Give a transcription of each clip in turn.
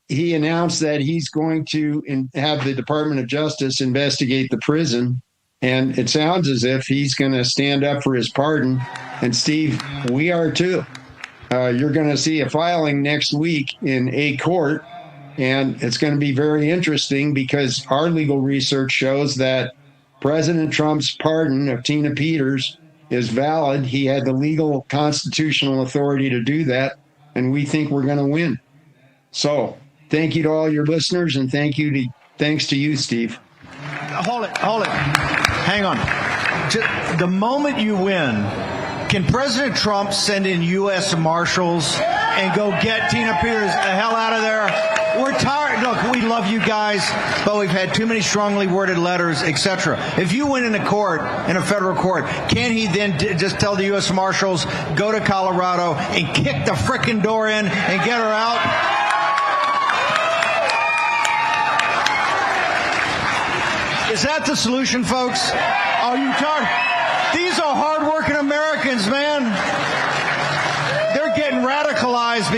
he announced that he's going to have the Department of Justice investigate the prison. And it sounds as if he's going to stand up for his pardon. And Steve, we are too. You're going to see a filing next week in a court. And it's going to be very interesting because our legal research shows that President Trump's pardon of Tina Peters is valid. He had the legal constitutional authority to do that. And we think we're going to win. So thank you to all your listeners. And thanks to you, Steve. Hold it. Hang on. The moment you win, can President Trump send in U.S. Marshals and go get Tina Peters the hell out of there? We're tired. Look, we love you guys, but we've had too many strongly worded letters, etc. If you win in a federal court, can he then just tell the U.S. Marshals, go to Colorado and kick the frickin' door in and get her out? Is that the solution, folks? Are you tired? These are hardworking Americans, man. They're getting radicalized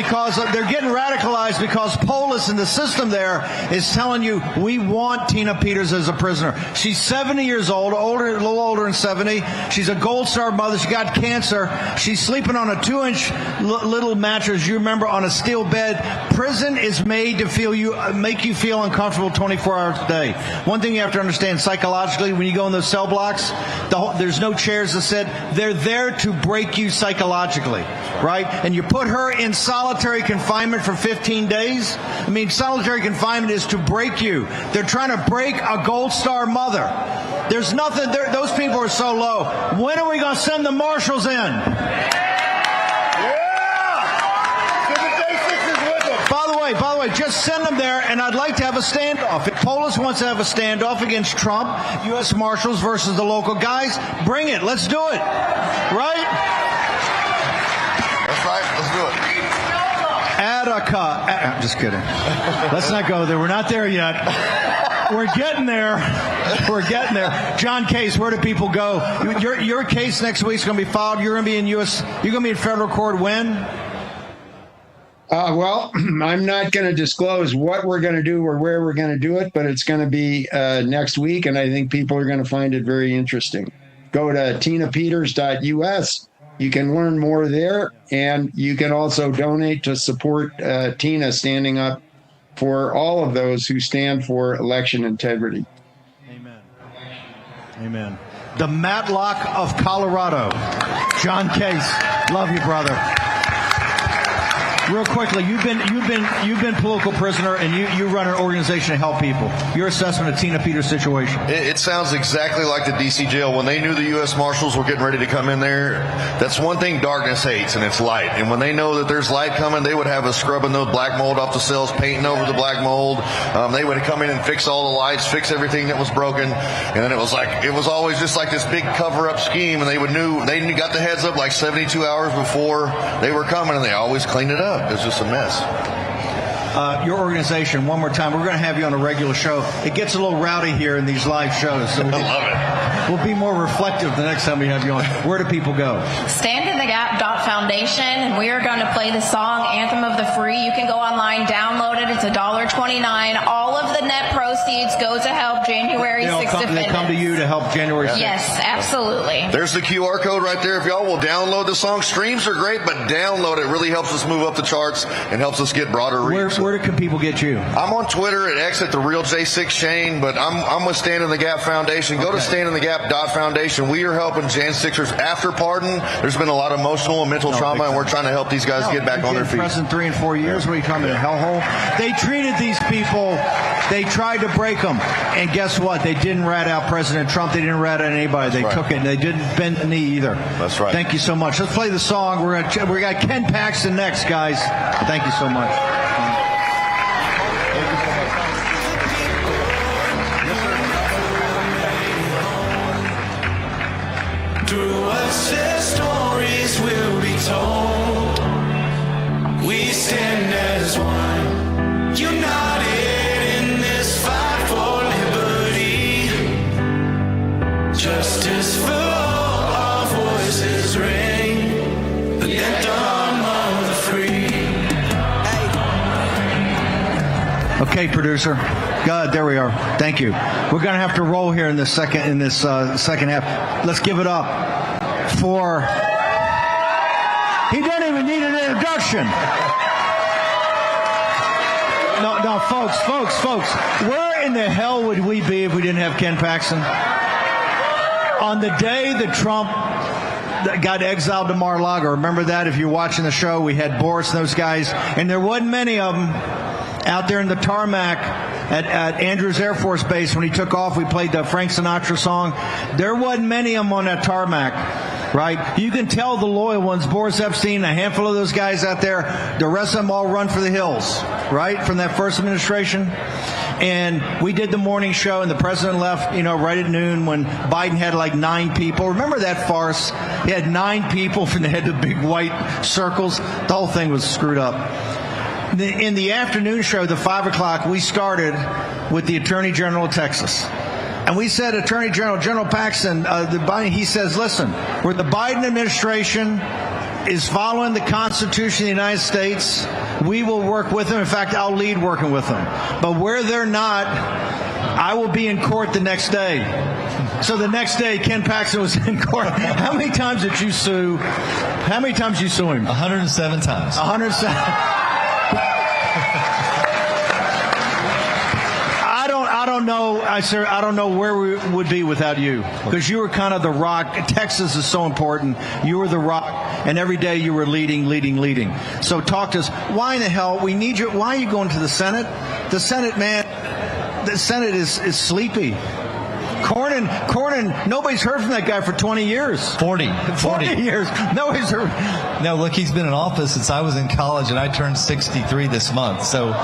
because Polis and the system there is telling you we want Tina Peters as a prisoner. She's 70 years old, a little older than 70. She's a Gold Star mother. She got cancer. She's sleeping on a 2-inch little mattress. You remember, on a steel bed. Prison is made to make you feel uncomfortable 24 hours a day. One thing you have to understand psychologically, when you go in those cell blocks, there's no chairs to sit. They're there to break you psychologically, right? And you put her in solitary confinement for 15 days. I mean, solitary confinement is to break you. They're trying to break a Gold Star mother. There's nothing there. Those people are so low. When are we going to send the marshals in? By the way, just send them there, and I'd like to have a standoff. If Polis wants to have a standoff against Trump, U.S. Marshals versus the local guys, bring it. Let's do it. Right? That's right. Let's do it. Attica. I'm just kidding. Let's not go there. We're not there yet. We're getting there. John Case, where do people go? Your case next week is going to be filed. You're going to be in federal court when? Well, I'm not going to disclose what we're going to do or where we're going to do it, but it's going to be next week, and I think people are going to find it very interesting. Go to tinapeters.us. You can learn more there, and you can also donate to support Tina standing up for all of those who stand for election integrity. Amen. The Matlock of Colorado, John Case. Love you, brother. Real quickly, you've been political prisoner, and you run an organization to help people. Your assessment of Tina Peters' situation? It sounds exactly like the D.C. jail. When they knew the U.S. Marshals were getting ready to come in there, that's one thing darkness hates, and it's light. And when they know that there's light coming, they would have us scrubbing those black mold off the cells, painting over the black mold. They would come in and fix all the lights, fix everything that was broken. And then it was always just like this big cover-up scheme, and they got the heads up like 72 hours before they were coming, and they always cleaned it up. It's just a mess. Your organization, one more time, we're going to have you on a regular show. It gets a little rowdy here in these live shows. So I love it. We'll be more reflective the next time we have you on. Where do people go? StandInTheGap.Foundation, and we are going to play the song Anthem of the Free. You can go online, download it. It's $1.29. All of the net proceeds go to help January 6th defendants. They come to you to help January 6th. Yes, absolutely. There's the QR code right there. If y'all will download the song. Streams are great, but download it. Really helps us move up the charts and helps us get broader reach. Where can people get you? I'm on Twitter at X at the real J6 Shane, but I'm with Stand in the Gap Foundation. Go to StandInTheGap.Foundation. We are helping Jan 6ers after pardon. There's been a lot of emotional and mental trauma, and we're trying to help these guys get back on their feet. Prison 3 and 4 years. What are you talking about? Hellhole? They treated these people. They tried to break them, and guess what? They didn't rat out President Trump. They didn't rat out anybody. They took it, and they didn't bend the knee either. That's right. Thank you so much. Let's play the song. We got Ken Paxton next, guys. Thank you so much. Through us, their stories will be told. We stand as one, united in this fight for liberty. Justice for all, our voices ring. The anthem of the free. Okay, producer. Good. There we are. Thank you. We're going to have to roll here in this second half. Let's give it up for. He doesn't even need an introduction. No, folks. Where in the hell would we be if we didn't have Ken Paxton? On the day that Trump got exiled to Mar-a-Lago, remember that? If you're watching the show, we had Boris and those guys, and there wasn't many of them out there in the tarmac at Andrews Air Force Base when he took off. We played the Frank Sinatra song. There wasn't many of them on that tarmac, right? You can tell the loyal ones, Boris Epstein, a handful of those guys out there, the rest of them all run for the hills, right, from that first administration. And we did the morning show, and the president left, right at noon when Biden had like 9 people. Remember that farce? He had 9 people from the head to big white circles. The whole thing was screwed up. In the afternoon show, the 5 o'clock, we started with the Attorney General of Texas. And we said, Attorney General Paxton, he says, listen, where the Biden administration is following the Constitution of the United States, we will work with them. In fact, I'll lead working with them. But where they're not, I will be in court the next day. So the next day, Ken Paxton was in court. How many times did you sue? How many times did you sue him? 107 times. 107. I don't know where we would be without you, because you were kind of the rock. Texas is so important. You were the rock, and every day you were leading. So talk to us. Why in the hell we need you? Why are you going to the Senate? The Senate, man. The Senate is sleepy. Cornyn, nobody's heard from that guy for 20 years. 40 years. Nobody's heard. No, look, he's been in office since I was in college, and I turned 63 this month. So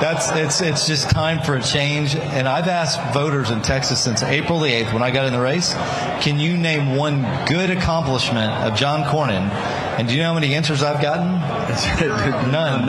it's just time for a change. And I've asked voters in Texas since April the 8th when I got in the race, can you name one good accomplishment of John Cornyn? And do you know how many answers I've gotten? None.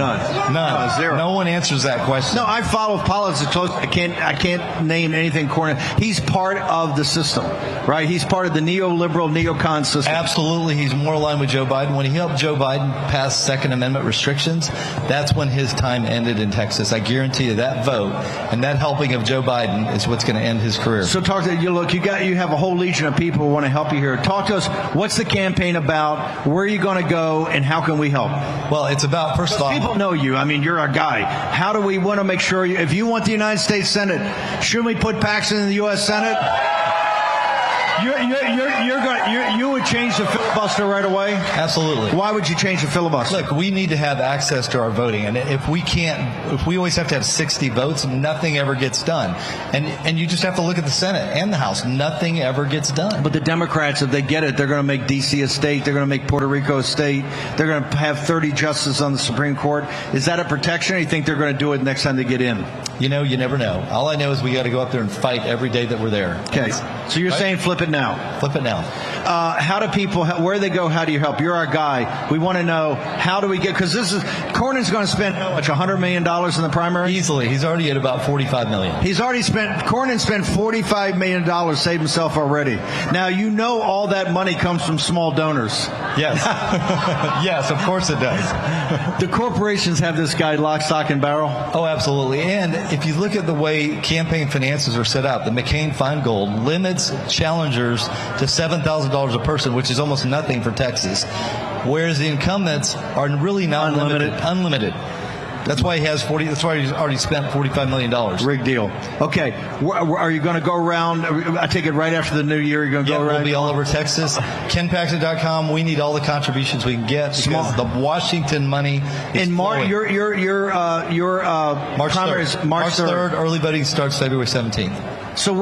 Zero. No one answers that question. No, I follow politics close. I can't name anything Cornyn. He's part of the system, right? He's part of the neoliberal, neocon system. Absolutely. He's more aligned with Joe Biden. When he helped Joe Biden pass Second Amendment restrictions, that's when his time ended in Texas. I guarantee you that vote and that helping of Joe Biden is what's going to end his career. So talk to you. Look, you have a whole legion of people who want to help you here. Talk to us. What's the campaign about? Where are you going to go, and how can we help? Well, it's about, first of all, people know you. I mean, you're a guy. How do we want to make sure if you want the United States Senate, should we put Paxton in the U.S. Senate? You would change the filibuster right away? Absolutely. Why would you change the filibuster? Look, we need to have access to our voting, and if we always have to have 60 votes, nothing ever gets done. And you just have to look at the Senate and the House. Nothing ever gets done. But the Democrats, if they get it, they're going to make D.C. a state. They're going to make Puerto Rico a state. They're going to have 30 justices on the Supreme Court. Is that a protection, or do you think they're going to do it next time they get in? You never know. All I know is we got to go up there and fight every day that we're there. Okay. So you're saying flip it now? Flip it now. How do people, where they go, how do you help? You're our guy. We want to know, how do we get, because Cornyn's going to spend how much, $100 million in the primary? Easily. He's already at about $45 million. Cornyn spent $45 million, saved himself already. Now, all that money comes from small donors. Yes. Yes, of course it does. The corporations have this guy lock, stock, and barrel? Oh, absolutely. And if you look at the way campaign finances are set up, the McCain-Feingold limits challengers to $7,000 a person, which is almost nothing for Texas, whereas the incumbents are really not unlimited. That's why he's already spent $45 million. Rigged deal. Okay. Are you going to go around? I take it right after the new year, you're going to go around? We'll be all over Texas. KenPaxton.com. We need all the contributions we can get because the Washington money is flowing. Your March 3rd. Early voting starts February 17th. So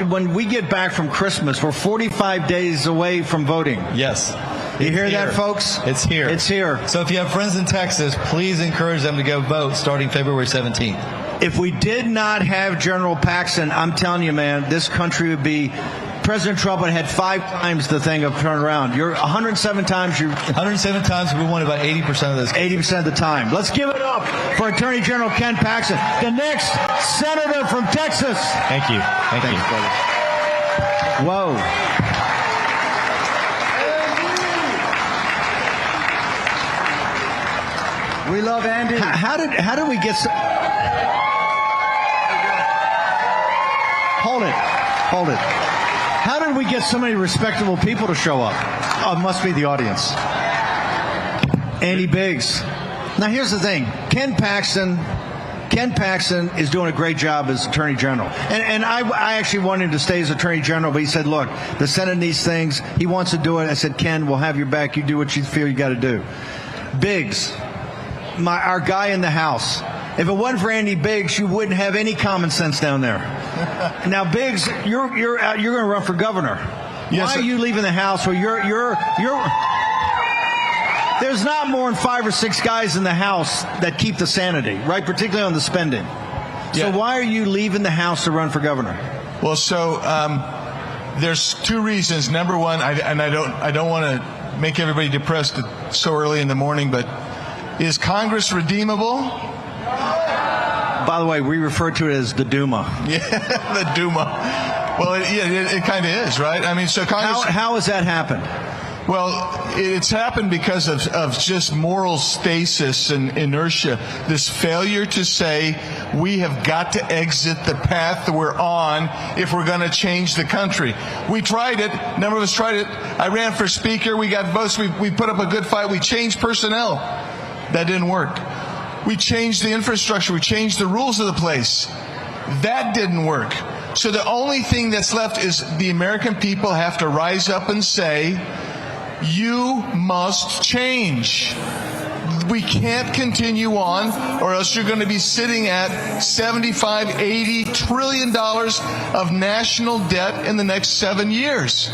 when we get back from Christmas, we're 45 days away from voting. Yes. You hear that, folks? It's here. It's here. So if you have friends in Texas, please encourage them to go vote starting February 17th. If we did not have General Paxton, I'm telling you, man, this country would be... President Trump had 5 times the thing of turnaround. You're 107 times. 107 times. We won about 80% of those. 80% of the time. Let's give it up for Attorney General Ken Paxton, the next senator from Texas. Thank you. Thanks, brother. Whoa. We love Andy. How did we get? Hold it. How did we get so many respectable people to show up? Oh, it must be the audience. Andy Biggs. Now, here's the thing. Ken Paxton is doing a great job as Attorney General. And I actually wanted him to stay as Attorney General, but he said, look, the Senate needs things. He wants to do it. I said, Ken, we'll have your back. You do what you feel you got to do. Biggs, our guy in the House. If it wasn't for Andy Biggs, you wouldn't have any common sense down there. Now, Biggs, you're going to run for governor. Yes, why are you leaving the House where you're there's not more than 5 or 6 guys in the House that keep the sanity, right? Particularly on the spending. So why are you leaving the House to run for governor? Well, so there's 2 reasons. Number one, I don't want to make everybody depressed so early in the morning, but is Congress redeemable? By the way, we refer to it as the Duma. Yeah, the Duma. Well, it kind of is, right? I mean, so Congress. How has that happened? Well, it's happened because of just moral stasis and inertia. This failure to say we have got to exit the path that we're on if we're going to change the country. We tried it. A number of us tried it. I ran for speaker. We got votes. We put up a good fight. We changed personnel. That didn't work. We changed the infrastructure. We changed the rules of the place. That didn't work. So the only thing that's left is the American people have to rise up and say, you must change. We can't continue on, or else you're going to be sitting at $75-80 trillion of national debt in the next 7 years.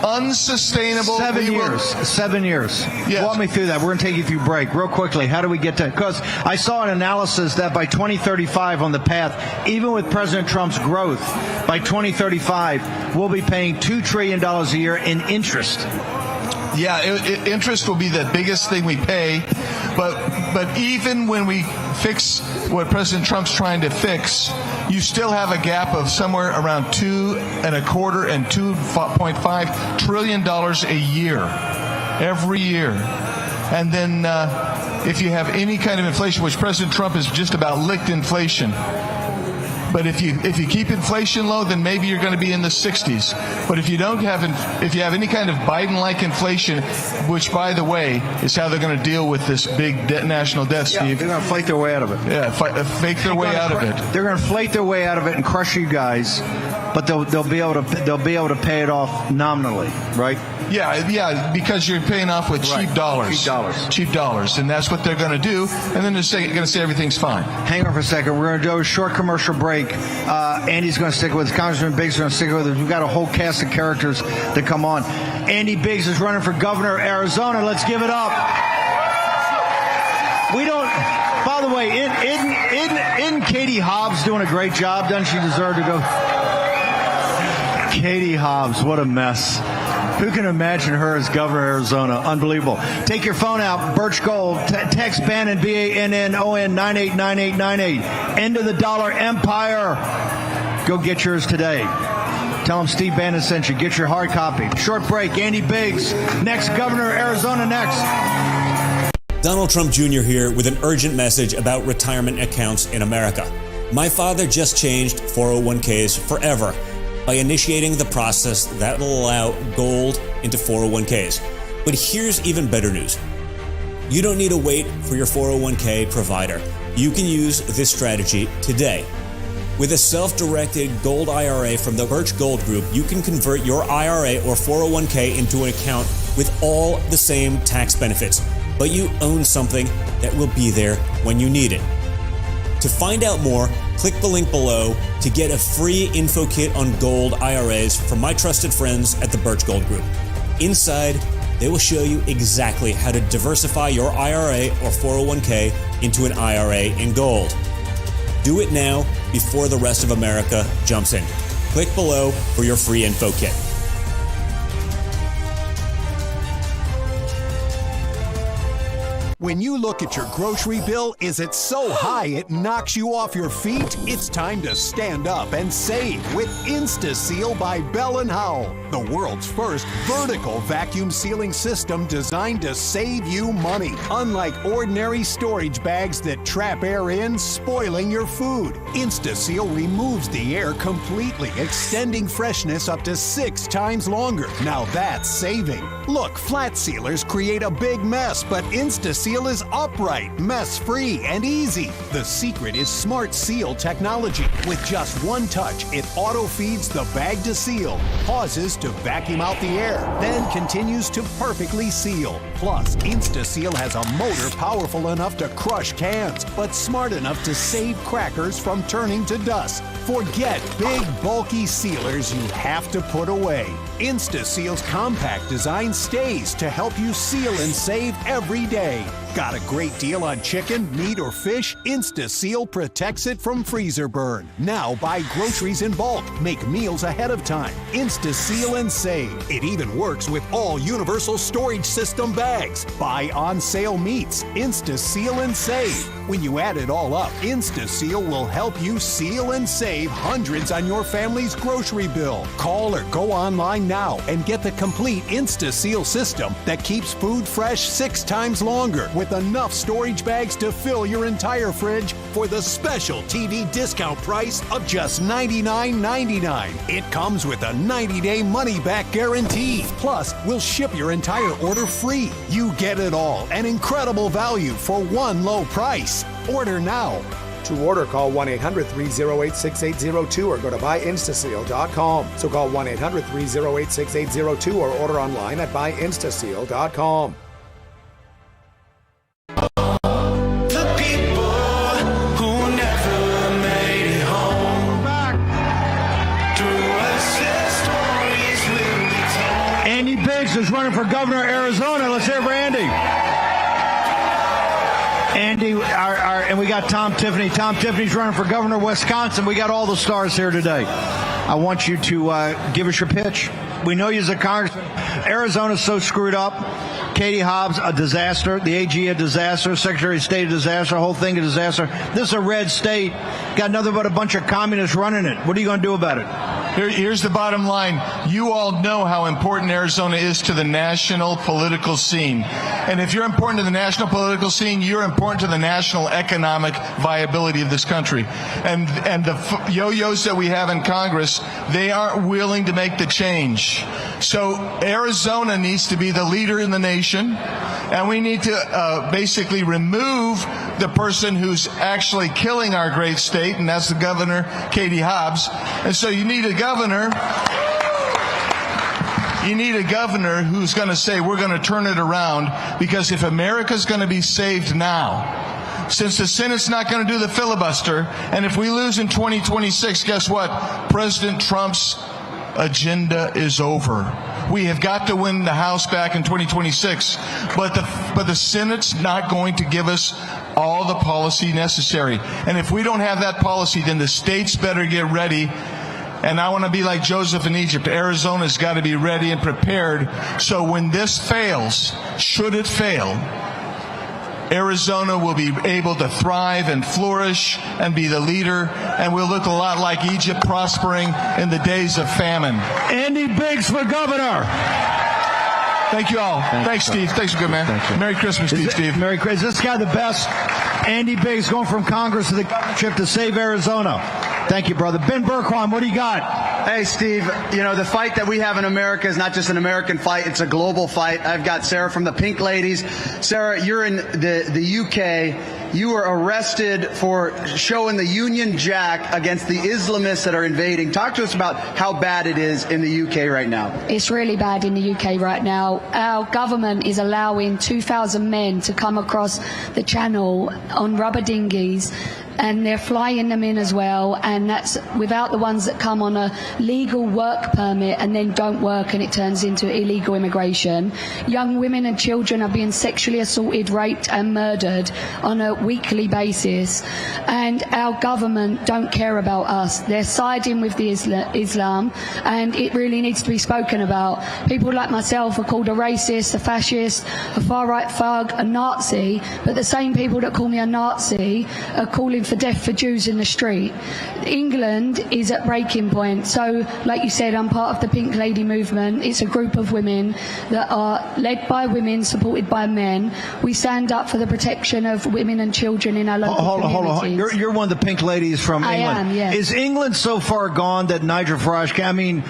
Unsustainable. 7 years. 7 years. Yes. Walk me through that. We're going to take you through break real quickly. How do we get to? Because I saw an analysis that by 2035 on the path, even with President Trump's growth, by 2035 we'll be paying $2 trillion a year in interest. Yeah, interest will be the biggest thing we pay, but even when we fix what President Trump's trying to fix, you still have a gap of somewhere around $2.25 and $2.5 trillion a year, every year. And then if you have any kind of inflation, which President Trump has just about licked inflation. But if you keep inflation low, then maybe you're going to be in the 60s. But if you if you have any kind of Biden-like inflation, which, by the way, is how they're going to deal with this big national debt, Steve. They're going to inflate their way out of it. Yeah, fake their way out of it. They're going to inflate their way out of it and crush you guys, but they'll be able to pay it off nominally, right? Yeah, because you're paying off with cheap dollars. Cheap dollars, and that's what they're going to do. And then they're going to say everything's fine. Hang on for a second. We're going to do a short commercial break. Andy's going to stick with us. Congressman Biggs is going to stick with us. We've got a whole cast of characters that come on. Andy Biggs is running for governor of Arizona. Let's give it up. We don't. By the way, isn't Katie Hobbs doing a great job? Doesn't she deserve to go? Katie Hobbs, what a mess. Who can imagine her as governor of Arizona? Unbelievable. Take your phone out. Birch Gold. Text Bannon, BANNON, 989898. End of the dollar empire. Go get yours today. Tell them Steve Bannon sent you. Get your hard copy. Short break. Andy Biggs. Next governor of Arizona next. Donald Trump Jr. here with an urgent message about retirement accounts in America. My father just changed 401ks forever by initiating the process that will allow gold into 401ks. But here's even better news. You don't need to wait for your 401k provider. You can use this strategy today. With a self-directed gold IRA from the Birch Gold Group, you can convert your IRA or 401k into an account with all the same tax benefits, but you own something that will be there when you need it. To find out more, click the link below to get a free info kit on gold IRAs from my trusted friends at the Birch Gold Group. Inside, they will show you exactly how to diversify your IRA or 401k into an IRA in gold. Do it now before the rest of America jumps in. Click below for your free info kit. When you look at your grocery bill, is it so high it knocks you off your feet? It's time to stand up and save with InstaSeal by Bell & Howell, the world's first vertical vacuum sealing system designed to save you money. Unlike ordinary storage bags that trap air in, spoiling your food, InstaSeal removes the air completely, extending freshness up to 6 times longer. Now that's saving. Look, flat sealers create a big mess, but InstaSeal is upright, mess-free, and easy. The secret is Smart Seal technology. With just one touch, it auto-feeds the bag to seal, pauses to vacuum out the air, then continues to perfectly seal. Plus, InstaSeal has a motor powerful enough to crush cans, but smart enough to save crackers from turning to dust. Forget big, bulky sealers you have to put away. InstaSeal's compact design stays to help you seal and save every day. Got a great deal on chicken, meat, or fish? InstaSeal protects it from freezer burn. Now buy groceries in bulk. Make meals ahead of time. InstaSeal and save. It even works with all universal storage system bags. Buy on sale meats. InstaSeal and save. When you add it all up, InstaSeal will help you seal and save hundreds on your family's grocery bill. Call or go online now and get the complete InstaSeal system that keeps food fresh 6 times longer with enough storage bags to fill your entire fridge for the special TV discount price of just $99.99. It comes with a 90-day money-back guarantee. Plus, we'll ship your entire order free. You get it all, an incredible value for one low price. Order now. To order, call 1-800-308-6802 or go to buyinstaseal.com. So call 1-800-308-6802 or order online at buyinstaseal.com. Is running for governor of Arizona. Let's hear it for Andy. And we got Tom Tiffany. Tom Tiffany's running for governor of Wisconsin. We got all the stars here today. I want you to give us your pitch. We know you're a congressman. Arizona's so screwed up. Katie Hobbs, a disaster. The AG, a disaster. Secretary of State, a disaster. The whole thing, a disaster. This is a red state. Got nothing but a bunch of communists running it. What are you going to do about it? Here's the bottom line. You all know how important Arizona is to the national political scene. And if you're important to the national political scene, you're important to the national economic viability of this country. And the yo-yos that we have in Congress, they aren't willing to make the change. So Arizona needs to be the leader in the nation, and we need to basically remove the person who's actually killing our great state, and that's the governor, Katie Hobbs. And so you need a governor. You need a governor who's going to say, we're going to turn it around, because if America's going to be saved now, since the Senate's not going to do the filibuster, and if we lose in 2026, guess what? President Trump's agenda is over. We have got to win the House back in 2026, but the Senate's not going to give us all the policy necessary. And if we don't have that policy, then the states better get ready. And I want to be like Joseph in Egypt. Arizona's got to be ready and prepared. So when this fails, should it fail, Arizona will be able to thrive and flourish and be the leader, and we'll look a lot like Egypt prospering in the days of famine. Andy Biggs for governor. Thank you all. Thanks, Steve. Thanks, good man. Merry Christmas, Steve. Merry Christmas. Is this guy the best? Andy Biggs going from Congress to the governorship to save Arizona. Thank you, brother. Ben Berquam, what do you got? Hey, Steve, you know, the fight that we have in America is not just an American fight, it's a global fight. I've got Sarah from the Pink Ladies. Sarah, you're in the UK. You were arrested for showing the Union Jack against the Islamists that are invading. Talk to us about how bad it is in the UK right now. It's really bad in the UK right now. Our government is allowing 2,000 men to come across the channel on rubber dinghies and they're flying them in as well, and that's without the ones that come on a legal work permit and then don't work and it turns into illegal immigration. Young women and children are being sexually assaulted, raped and murdered on a weekly basis, and our government don't care about us. They're siding with the Islam, and it really needs to be spoken about. People like myself are called a racist, a fascist, a far-right thug, a Nazi, but the same people that call me a Nazi are calling for death for Jews in the street. England is at breaking point. So, like you said, I'm part of the Pink Lady movement. It's a group of women that are led by women, supported by men. We stand up for the protection of women and children in our local communities. Hold on. You're one of the Pink Ladies from England. I am, yes. Is England so far gone that Nigel Farage I mean,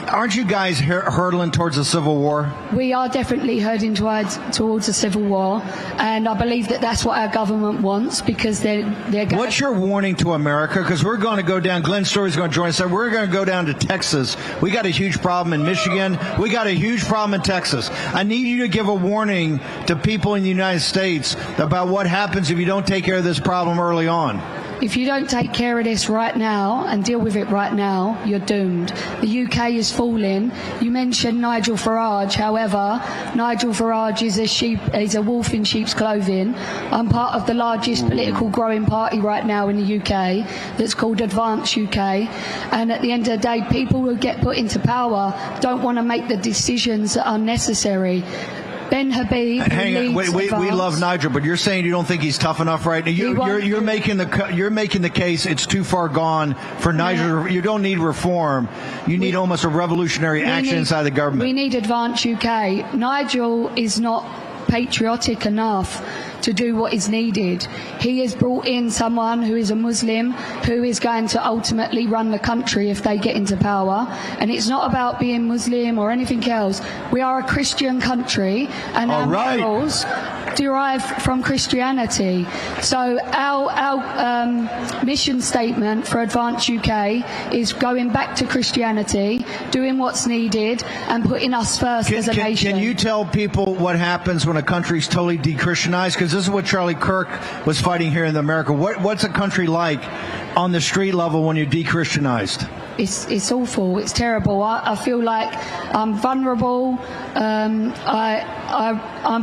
aren't you guys hurtling towards a civil war? We are definitely hurtling towards a civil war, and I believe that that's what our government wants, because they're What's your warning to America? Because we're going to go down, Glenn Story's going to join us. We're going to go down to Texas. We got a huge problem in Michigan. We got a huge problem in Texas. I need you to give a warning to people in the United States about what happens if you don't take care of this problem early on. If you don't take care of this right now and deal with it right now, you're doomed. The UK is falling. You mentioned Nigel Farage. However, Nigel Farage is a wolf in sheep's clothing. I'm part of the largest political growing party right now in the UK that's called Advance UK. And at the end of the day, people who get put into power don't want to make the decisions that are necessary. Ben Habib. Hang on, we love Nigel, but you're saying you don't think he's tough enough right now. You're making the case it's too far gone for Nigel. Yeah. You don't need reform. You need almost a revolutionary action inside the government. We need Advance UK. Nigel is not patriotic enough to do what is needed. He has brought in someone who is a Muslim who is going to ultimately run the country if they get into power. And it's not about being Muslim or anything else. We are a Christian country, and our morals derive from Christianity. So our mission statement for Advance UK is going back to Christianity, doing what's needed, and putting us first as a nation. Can you tell people what happens when a country's totally de-Christianized? Because this is what Charlie Kirk was fighting here in America. What's a country like on the street level when you're de-Christianized? It's awful. It's terrible. I feel like I'm vulnerable. I'm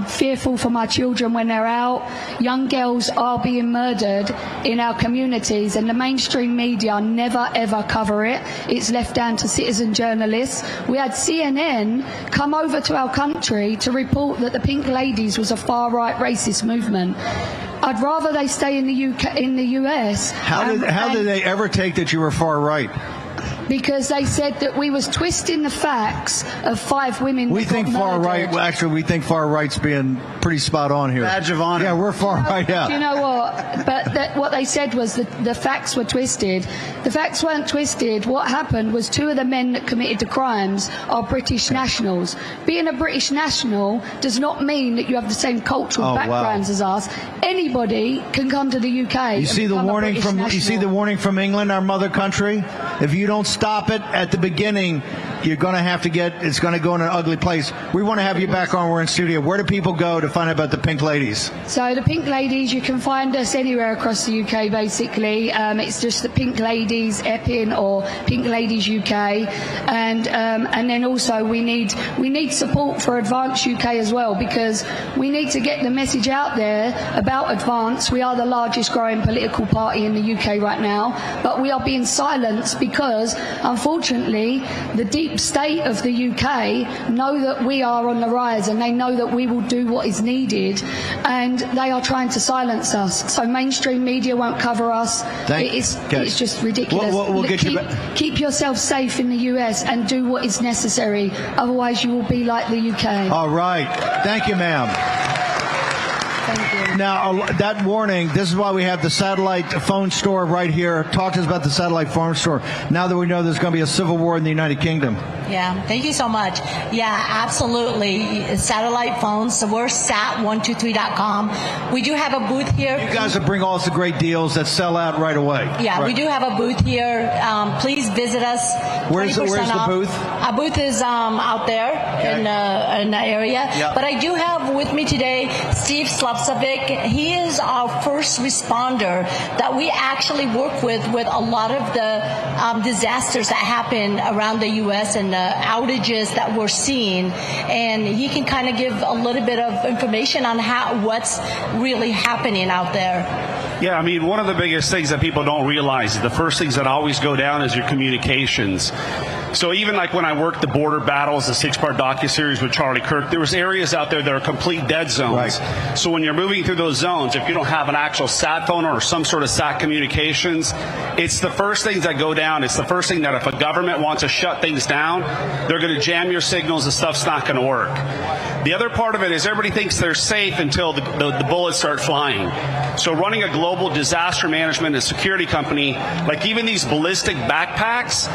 fearful for my children when they're out. Young girls are being murdered in our communities, and the mainstream media never ever cover it. It's left down to citizen journalists. We had CNN come over to our country to report that the Pink Ladies was a far-right racist movement. I'd rather they stay in the UK, in the US. How did they ever take that you were far right? Because they said that we was twisting the facts of 5 women. We think far right. Well, actually, we think far right's being pretty spot on here. Badge of honor. Yeah, we're far right. Yeah. Do you know what? But what they said was that the facts were twisted. The facts weren't twisted. What happened was 2 of the men that committed the crimes are British nationals. Being a British national does not mean that you have the same cultural backgrounds as us. Anybody can come to the UK. You see the warning from national. You see the warning from England, our mother country. If you don't stop it at the beginning, you're going to have to it's going to go in an ugly place. We want to have you back on. We're in studio. Where do people go to find out about the Pink Ladies? So the Pink Ladies, you can find us anywhere across the UK, basically. It's just the Pink Ladies Epping or Pink Ladies UK. And then also we need support for Advance UK as well, because we need to get the message out there about Advance. We are the largest growing political party in the UK right now, but we are being silenced because, unfortunately, the deep state of the UK know that we are on the rise, and they know that we will do what is needed, and they are trying to silence us. So mainstream media won't cover us. It's just ridiculous. We'll get you back. Keep yourself safe in the US and do what is necessary. Otherwise, you will be like the UK. All right. Thank you, ma'am. Thank you. Now, that warning, this is why we have the satellite phone store right here. Talk to us about the satellite phone store. Now that we know there's going to be a civil war in the United Kingdom. Yeah, thank you so much. Yeah, absolutely. Satellite phones. So we're sat123.com. We do have a booth here. You guys will bring all us the great deals that sell out right away. Yeah, right. We do have a booth here. Please visit us. Where's the booth? Our booth is out there in the area. Yeah. But I do have have with me today Steve Slavsovic. He is our first responder that we actually work with a lot of the disasters that happen around the U.S. and the outages that we're seeing. And he can kind of give a little bit of information on what's really happening out there. Yeah, I mean, one of the biggest things that people don't realize is the first things that always go down is your communications. So even like when I worked the border battles, the 6-part docuseries with Charlie Kirk, there was areas out there that are complete dead zones. Right. So when you're moving through those zones, if you don't have an actual sat phone or some sort of sat communications, it's the first things that go down. It's the first thing that if a government wants to shut things down, they're going to jam your signals. The stuff's not going to work. The other part of it is everybody thinks they're safe until the bullets start flying. So running a global disaster management and security company, like even these ballistic backpacks,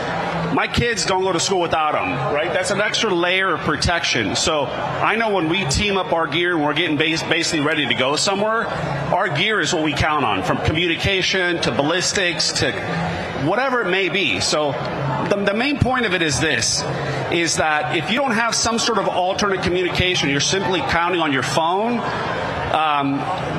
my kids don't go to school without them, right? That's an extra layer of protection. So I know when we team up our gear and we're getting basically ready to go somewhere, our gear is what we count on, from communication to ballistics to whatever it may be. So the main point of it is this, is that if you don't have some sort of alternate communication, you're simply counting on your phone,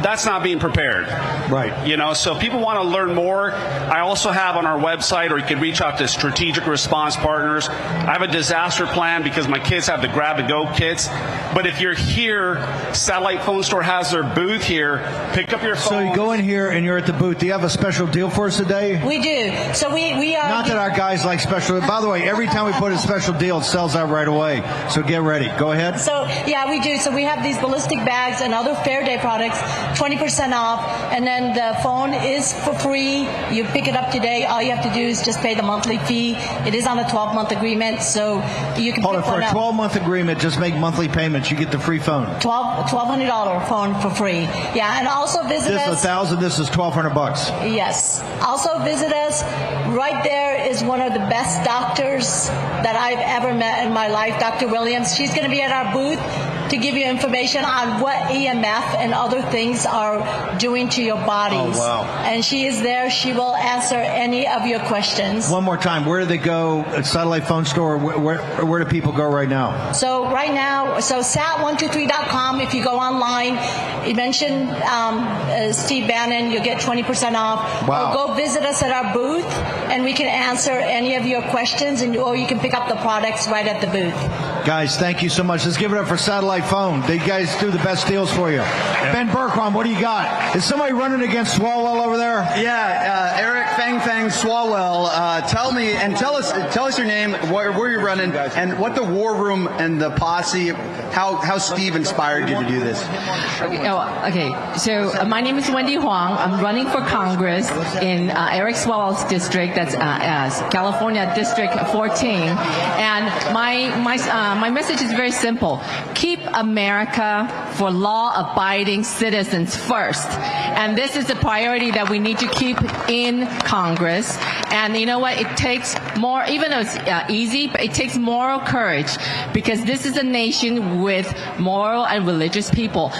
that's not being prepared. Right. You know, so if people want to learn more, I also have on our website, or you can reach out to Strategic Response Partners. I have a disaster plan because my kids have the grab-to-go kits. But if you're here, Satellite Phone Store has their booth here. Pick up your phone. So you go in here and you're at the booth. Do you have a special deal for us today? We do. So we are... Not that our guys like special... By the way, every time we put a special deal, it sells out right away. So get ready. Go ahead. So, yeah, we do. So we have these ballistic bags and other Fair Day products, 20% off. And then the phone is for free. You pick it up today. All you have to do is just pay the monthly fee. It is on a 12-month agreement, so you can Hold pick it, for one a up. 12-month agreement, just make monthly payments. You get the free phone. $1,200 phone for free. Yeah, and also visit This us. is $1,000. This is $1,200. Yes. Also visit us. Right there is one of the best doctors that I've ever met in my life, Dr. Williams. She's going to be at our booth to give you information on what EMF and other things are doing to your bodies. Oh, wow. And she is there. She will answer any of your questions. One more time. Where do they go at Satellite Phone Store? Where do people go right now? So right now, so sat123.com, if you go online, you mention Steve Bannon, you'll get 20% off. Wow. Or go visit us at our booth, and we can answer any of your questions, or you can pick up the products right at the booth. Guys, thank you so much. Let's give it up for Satellite Phone. They guys do the best deals for you. Yep. Ben Berkron, what do you got? Is somebody running against Swalwell over there? Yeah, Eric Fang Swalwell. Tell us your name, where you're running, and what the War Room and the posse, how Steve inspired you to do this. Okay. So my name is Wendy Huang. I'm running for Congress in Eric Swalwell's district. That's California District 14. And my message is very simple. Keep America for law-abiding citizens first. And this is the priority that we need to keep in Congress. And you know what? It takes more, even though it's easy, but it takes moral courage, because this is a nation with moral and religious people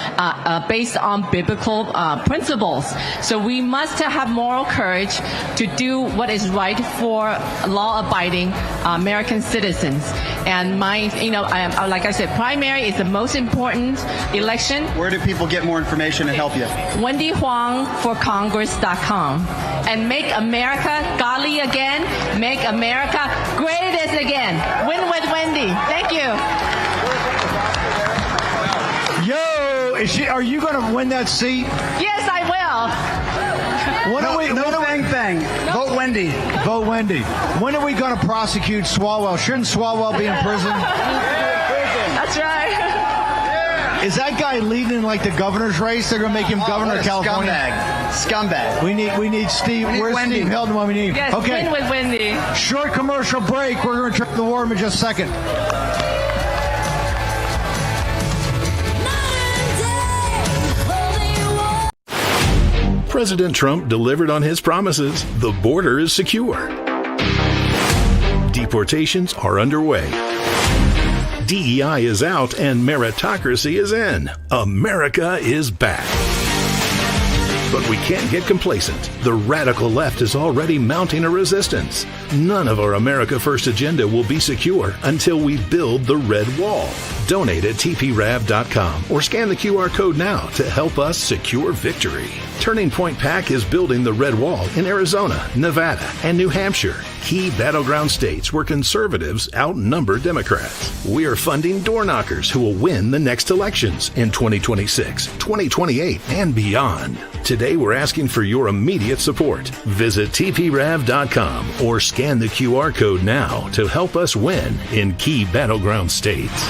based on biblical principles. So we must have moral courage to do what is right for law-abiding American citizens. And like I said, primary is the most important election. Where do people get more information to help you? WendyHuangForCongress.com. And make America godly again. Make America greatest again. Win with Wendy. Thank you. Yo, are you going to win that seat? Yes, I will. Vote Wendy. Vote Wendy. When are we going to prosecute Swalwell? Shouldn't Swalwell be in prison? That's right. Is that guy leading in like the governor's race? They're going to make him governor of California. Scumbag. We need Steve. Where's Wendy. Steve Hilton when we need him? Yes, okay. win with Wendy. Short commercial break. We're going to turn to the war room in just a second. President Trump delivered on his promises. The border is secure. Deportations are underway. DEI is out and meritocracy is in. America is back. But we can't get complacent. The radical left is already mounting a resistance. None of our America First agenda will be secure until we build the red wall. Donate at tprav.com or scan the QR code now to help us secure victory. Turning Point PAC is building the Red Wall in Arizona, Nevada, and New Hampshire, key battleground states where conservatives outnumber Democrats. We are funding door knockers who will win the next elections in 2026, 2028, and beyond. Today, we're asking for your immediate support. Visit tprav.com or scan the QR code now to help us win in key battleground states.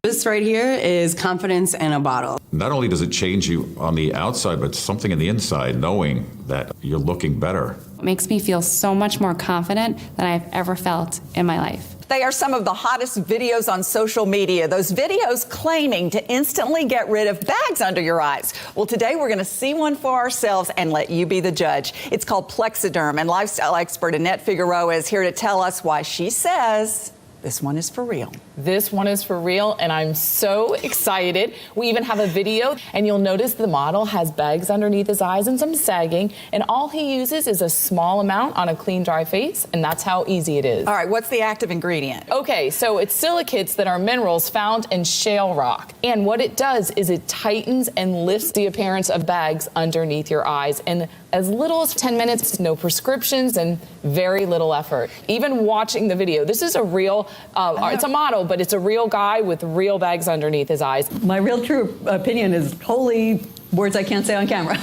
This right here is confidence in a bottle. Not only does it change you on the outside, but something on the inside, knowing that you're looking better. It makes me feel so much more confident than I've ever felt in my life. They are some of the hottest videos on social media. Those videos claiming to instantly get rid of bags under your eyes. Well, today we're going to see one for ourselves and let you be the judge. It's called Plexiderm, and lifestyle expert Annette Figueroa is here to tell us why she says this one is for real. This one is for real, and I'm so excited. We even have a video, and you'll notice the model has bags underneath his eyes and some sagging, and all he uses is a small amount on a clean, dry face, and that's how easy it is. All right, what's the active ingredient? Okay, so it's silicates that are minerals found in shale rock, and what it does is it tightens and lifts the appearance of bags underneath your eyes, and as little as 10 minutes, no prescriptions, and very little effort. Even watching the video, this is a real, it's a model, but it's a real guy with real bags underneath his eyes. My real true opinion is holy words I can't say on camera.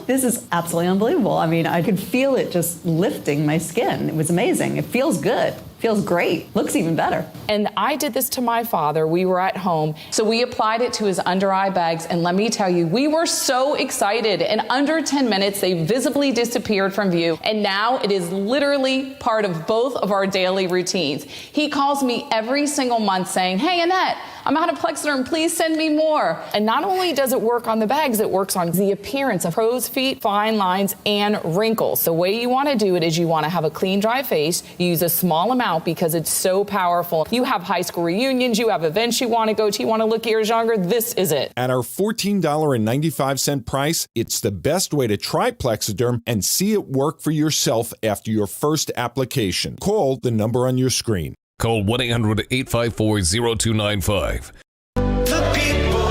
This is absolutely unbelievable. I mean, I could feel it just lifting my skin. It was amazing. It feels good. Feels great. Looks even better. And I did this to my father. We were at home. So we applied it to his under eye bags. And let me tell you, we were so excited. In under 10 minutes, they visibly disappeared from view. And now it is literally part of both of our daily routines. He calls me every single month saying, "Hey, Annette, I'm out of Plexiderm. Please send me more." And not only does it work on the bags, it works on the appearance of crow's feet, fine lines, and wrinkles. The way you want to do it is you want to have a clean, dry face. You use a small amount because it's so powerful. You have high school reunions, you have events you want to go to, you want to look years younger. This is it. At our $14.95 price, it's the best way to try Plexiderm and see it work for yourself after your first application. Call the number on your screen. Call 1-800-854-0295. The people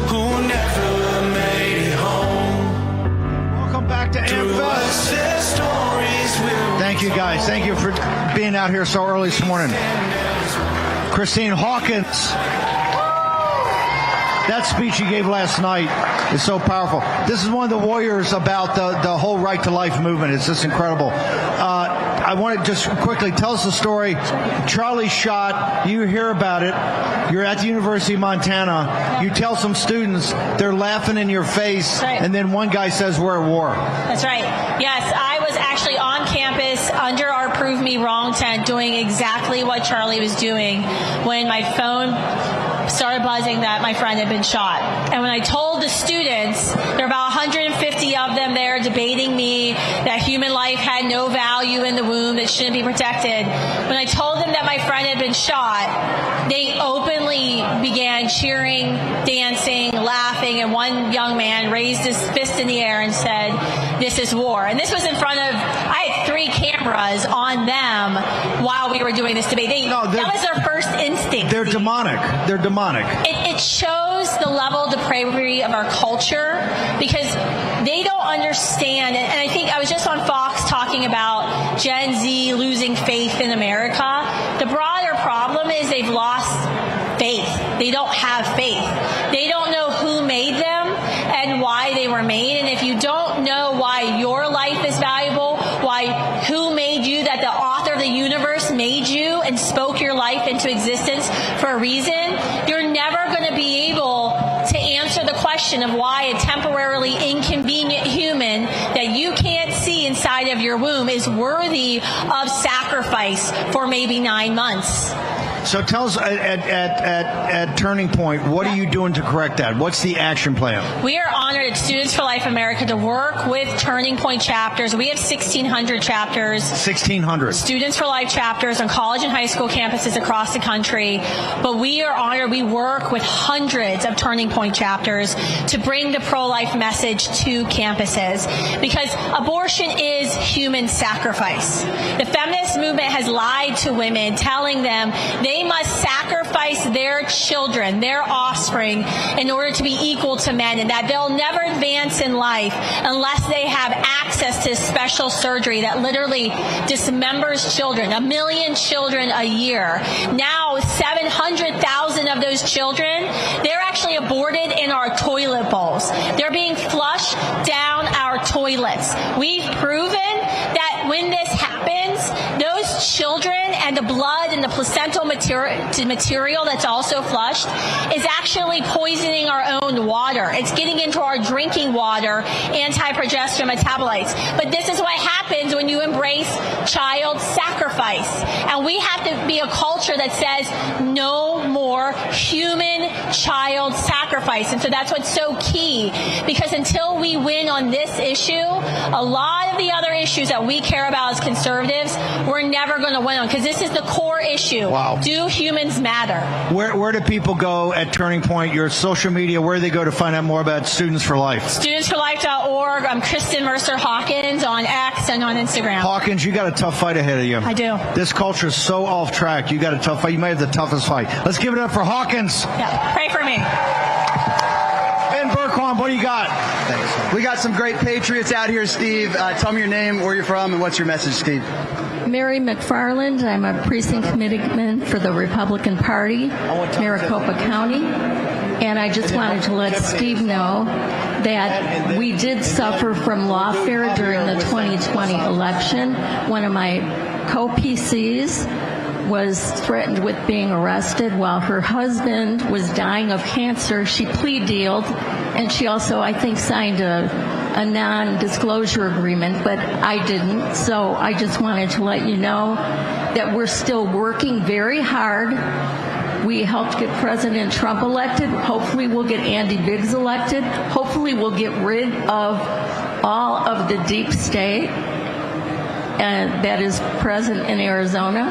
who never made it home. Welcome back to Amfest. Thank you, guys. Thank you for being out here so early this morning. Christine Hawkins. That speech you gave last night is so powerful. This is one of the warriors about the whole right to life movement. It's just incredible. I want to just quickly tell us the story. Charlie shot. You hear about it. You're at the University of Montana. You tell some students. They're laughing in your face. Right. And then one guy says we're at war. That's right. Yes, I was actually on campus under our Prove Me Wrong tent doing exactly what Charlie was doing when my phone started buzzing that my friend had been shot. And when I told the students, there were about 150 of them there debating me, that human life had no value in the womb, that shouldn't be protected. When I told them that my friend had been shot, they openly began cheering, dancing, laughing, and one young man raised his fist in the air and said, "This is war." And this was in front of, I had 3 cameras on them while we were doing this debate. That was their first instinct. They're demonic. They're demonic. It shows the level of depravity of our culture because they don't understand. And I think I was just on Fox talking about Gen Z losing faith in America. The broader problem is they've lost faith. They don't have faith. They don't know who made them and why they were made. And if you don't know why your life is valuable, who made you, that the author of the universe made you and spoke your life into existence for a reason, you're never going to be able to answer the question of why a temporarily inconvenient human that you can't see inside of your womb is worthy of sacrifice for maybe 9 months. So tell us at Turning Point, what are you doing to correct that? What's the action plan? We are on honored at Students for Life America to work with Turning Point chapters. We have 1,600 chapters. 1,600. Students for Life chapters on college and high school campuses across the country. But we are honored. We work with hundreds of Turning Point chapters to bring the pro-life message to campuses, because abortion is human sacrifice. The feminist movement has lied to women, telling them they must sacrifice their children, their offspring, in order to be equal to men, and that they'll never advance in life unless they have access to special surgery that literally dismembers children, 1 million children a year. Now, 700,000 of those children, they're actually aborted in our toilet bowls. They're being flushed down our toilets. We've proven that when this happens, those children and the blood and the placental material that's also flushed is actually poisoning our own water. It's getting into our drinking water, anti-progesterone metabolites. But this is what happens when you embrace child sacrifice. And we have to be a culture that says no more human child sacrifice. And so that's what's so key, because until we win on this issue, a lot of the other issues that we care about as conservatives, we're never going to win on, because this is the core issue. Wow. Do humans matter? Where do people go at Turning Point, your social media, where do they go to find out more about Students for Life? StudentsForLife.org. I'm Kristen Mercer Hawkins on X and on Instagram. Hawkins, you got a tough fight ahead of you. I do. This culture is so off track. You got a tough fight. You may have the toughest fight. Let's give it up for Hawkins. Yeah, pray for me. Ben Berquam, what do you got? Thanks. We got some great patriots out here, Steve. Tell me your name, where you're from, and what's your message, Steve? Mary McFarland. I'm a precinct committeeman for the Republican Party, Maricopa County. And I just wanted to let Steve know that we did suffer from lawfare during the 2020 election. One of my co-PCs was threatened with being arrested while her husband was dying of cancer. She plea dealed, and she also, I think, signed a non-disclosure agreement, but I didn't. So I just wanted to let you know that we're still working very hard. We helped get President Trump elected. Hopefully we'll get Andy Biggs elected. Hopefully we'll get rid of all of the deep state that is present in Arizona.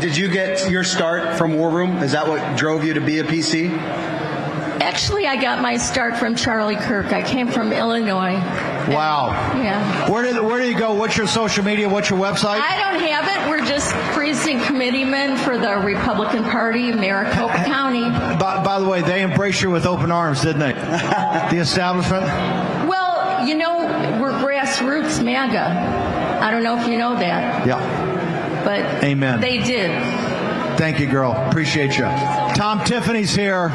Did you get your start from War Room? Is that what drove you to be a PC? Actually, I got my start from Charlie Kirk. I came from Illinois. Wow. Yeah. Where do you go? What's your social media? What's your website? I don't have it. We're just precinct committeemen for the Republican Party, Maricopa County. By the way, they embraced you with open arms, didn't they? The establishment? Well, you know, we're Grassroots MAGA. I don't know if you know that. Yeah. But amen. They did. Thank you, girl. Appreciate you. Tom Tiffany's here.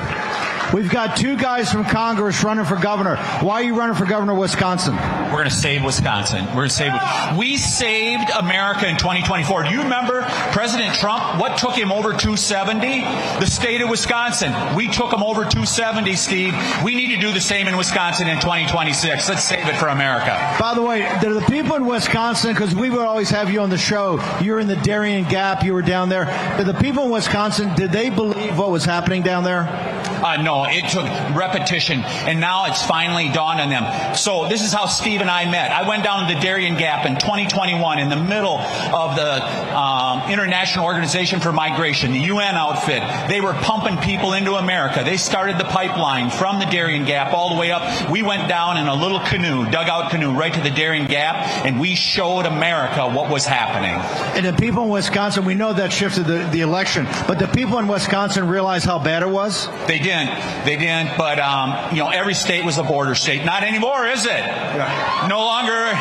We've got two guys from Congress running for governor. Why are you running for governor of Wisconsin? We're going to save Wisconsin. We saved America in 2024. Do you remember President Trump? What took him over 270? The state of Wisconsin. We took him over 270, Steve. We need to do the same in Wisconsin in 2026. Let's save it for America. By the way, do the people in Wisconsin, because we would always have you on the show, you're in the Darien Gap, you were down there. Did the people in Wisconsin, did they believe what was happening down there? No, it took repetition, and now it's finally dawned on them. So this is how Steve and I met. I went down to the Darien Gap in 2021 in the middle of the International Organization for Migration, the UN outfit. They were pumping people into America. They started the pipeline from the Darien Gap all the way up. We went down in a little canoe, dugout canoe, right to the Darien Gap, and we showed America what was happening. And the people in Wisconsin, we know that shifted the election, but the people in Wisconsin realize how bad it was? They didn't, but every state was a border state. Not anymore, is it? Yeah. No longer.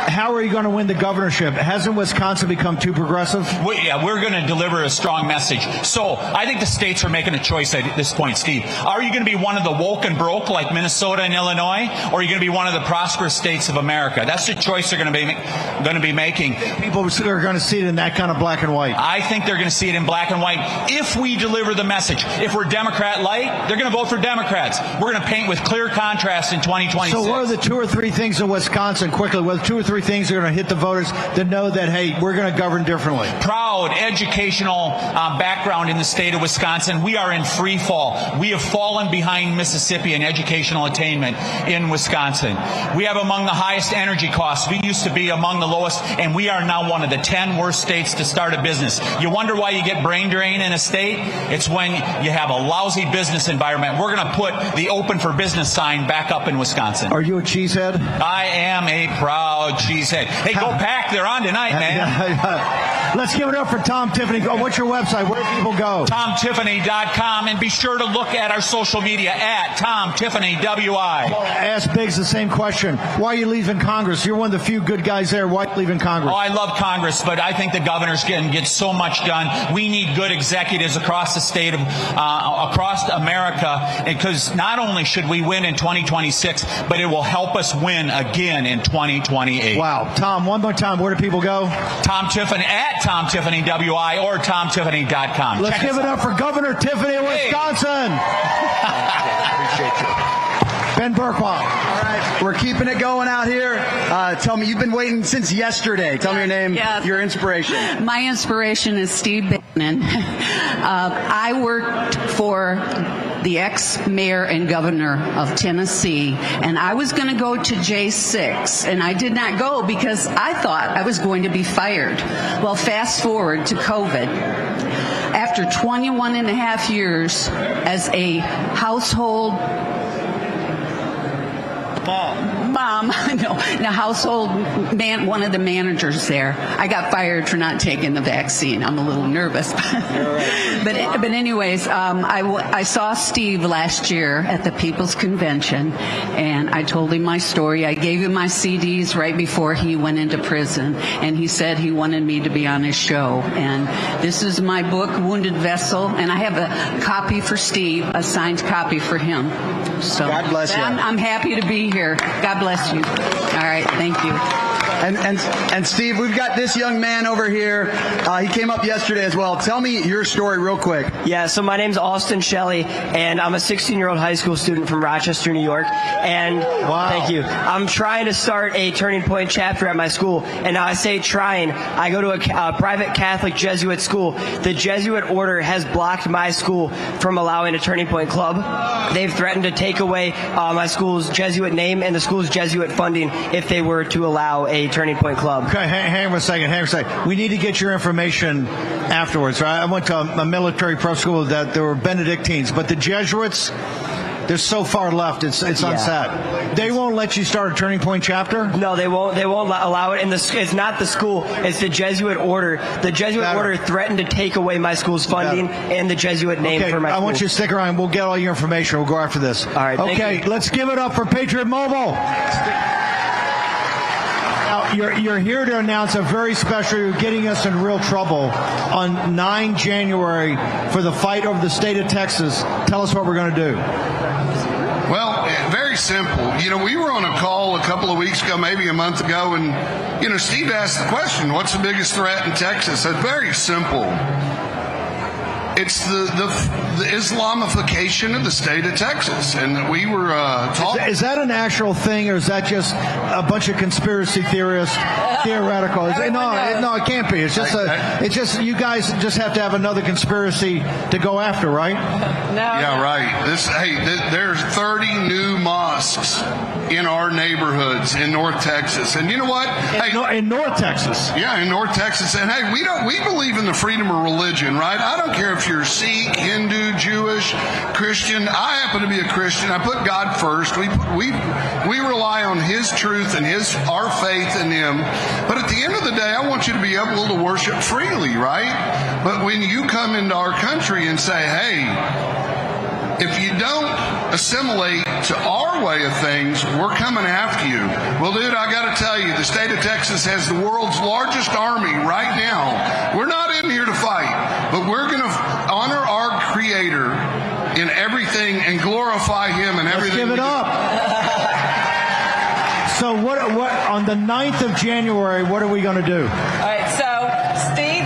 How are you going to win the governorship? Hasn't Wisconsin become too progressive? We're going to deliver a strong message. So I think the states are making a choice at this point, Steve. Are you going to be one of the woke and broke like Minnesota and Illinois, or are you going to be one of the prosperous states of America? That's the choice they're going to be making. People are going to see it in that kind of black and white. I think they're going to see it in black and white if we deliver the message. If we're Democrat light, they're going to vote for Democrats. We're going to paint with clear contrast in 2026. So what are the 2 or 3 things in Wisconsin, quickly, what are 2 or 3 things that are going to hit the voters that know that, hey, we're going to govern differently? Proud educational background in the state of Wisconsin. We are in free fall. We have fallen behind Mississippi in educational attainment in Wisconsin. We have among the highest energy costs. We used to be among the lowest, and we are now one of the 10 worst states to start a business. You wonder why you get brain drain in a state? It's when you have a lousy business environment. We're going to put the open for business sign back up in Wisconsin. Are you a cheesehead? I am a proud cheesehead. Hey, go Pack. They're on tonight, man. Let's give it up for Tom Tiffany. What's your website? Where do people go? TomTiffany.com, and be sure to look at our social media at TomTiffanyWI. Ask Biggs the same question. Why are you leaving Congress? You're one of the few good guys there. Why are you leaving Congress? Oh, I love Congress, but I think the governors can get so much done. We need good executives across the state of, across America, because not only should we win in 2026, but it will help us win again in 2028. Wow. Tom, one more time, where do people go? Tom Tiffany at TomTiffanyWI or TomTiffany.com. Let's give it up for Governor Tiffany of Wisconsin. Appreciate you. Ben Burkwald. All right, we're keeping it going out here. Tell me, you've been waiting since yesterday. Tell me your name, your inspiration. My inspiration is Steve Bannon. I worked for the ex-mayor and governor of Tennessee, and I was going to go to J6, and I did not go because I thought I was going to be fired. Well, fast forward to COVID. After 21 and a half years as a household mom, a household man, one of the managers there. I got fired for not taking the vaccine. I'm a little nervous. but anyways, I saw Steve last year at the People's Convention, and I told him my story. I gave him my CDs right before he went into prison, and he said he wanted me to be on his show. And this is my book, Wounded Vessel, and I have a copy for Steve, a signed copy for him. So God bless you. I'm happy to be here. God bless you. All right, thank you. And Steve, we've got this young man over here. He came up yesterday as well. Tell me your story real quick. Yeah, so my name's Austin Shelley, and I'm a 16-year-old high school student from Rochester, New York. And thank you. I'm trying to start a Turning Point chapter at my school. And now I say trying. I go to a private Catholic Jesuit school. The Jesuit order has blocked my school from allowing a Turning Point club. They've threatened to take away my school's Jesuit name and the school's Jesuit funding if they were to allow a Turning Point club. Okay, hang on a second. We need to get your information afterwards, right? I went to a military prep school that there were Benedictines, but the Jesuits, they're so far left. It's unsad. They won't let you start a Turning Point chapter? No, they won't allow it. And it's not the school. It's the Jesuit order. The Jesuit order threatened to take away my school's funding and the Jesuit name for my school. I want you to stick around. We'll get all your information. We'll go after this. All right. Okay, let's give it up for Patriot Mobile. You're here to announce a very special, you're getting us in real trouble on 9 January for the fight over the state of Texas. Tell us what we're going to do. Well, very simple. You know, we were on a call a couple of weeks ago, maybe a month ago, and, you know, Steve asked the question, what's the biggest threat in Texas? It's very simple. It's the Islamification of the state of Texas, and we were talking. Is that an actual thing, or is that just a bunch of conspiracy theorists, theoretical? No, it can't be. It's just you guys just have to have another conspiracy to go after, right? No. Yeah, right. There's 30 new mosques in our neighborhoods in North Texas, and you know what? In North Texas. Yeah, in North Texas, and hey, we believe in the freedom of religion, right? I don't care if you're Sikh, Hindu, Jewish, Christian. I happen to be a Christian. I put God first. We rely on His truth and our faith in Him. But at the end of the day, I want you to be able to worship freely, right? But when you come into our country and say, hey, if you don't assimilate to our way of things, we're coming after you. Well, dude, I got to tell you, the state of Texas has the world's largest army right now. We're not in here to fight, but we're going to honor our Creator in everything and glorify Him in everything. Let's give it up. So what on the 9th of January, what are we going to do? All right, so Steve,